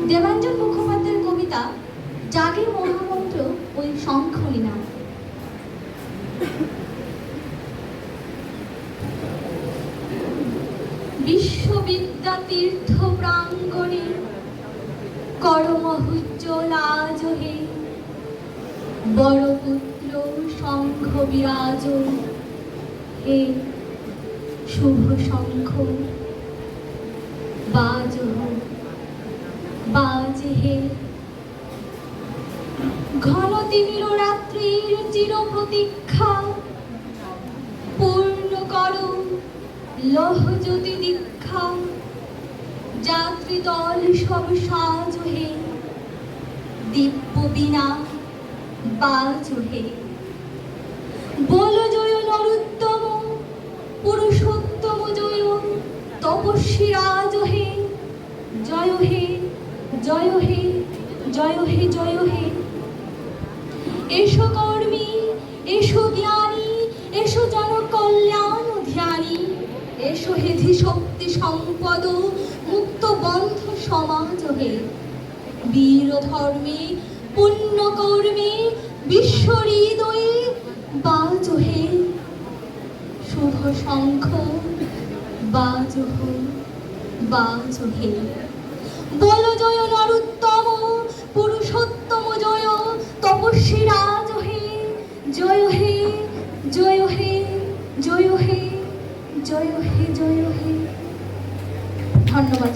দেবাঞ্জন মুখোপাধ্যায়ের কবিতা জাগে মহামন্ত্র ওই শঙ্খনী নাম। বিশ্ববিদ্যা তীর্থ প্রাঙ্গণে করমহুজ্জ্বল আজ হে, বড় পুত্র শঙ্খ বিরাজ হে, শুভ শঙ্খ বাজ বাজ হে। ঘন তিমির রাত্রির চির প্রতীক্ষা পূর্ণ করো লৌহ জ্যোতি দীক্ষা, যাত্রী দল সব সাজ হে, দিব্য বীণা বাজ হে। বল জয় নরোত্তম পুরুষোত্তম জয়, তপস্বী রাজ হে, জয় হে জয় হে জয় হে জয় হে। এসো কর্মী, এসো জ্ঞানী, এসো জনকল্যাণ ধ্যানী, এসো হেধি শক্তি সম্পদ মুক্ত বন্ধ সমাজ হে। বীর ধর্মে পুণ্য কর্মে বিশ্ব হৃদয়ে বাজ হে, শুভ শঙ্খ বাজ বাজ হে। বল জয় নরোত্তম পুরুষোত্তম জয়, তপস্বী রাজ হে, জয় হে জয় হে জয় হে জয় হে জয় হে। ধন্যবাদ।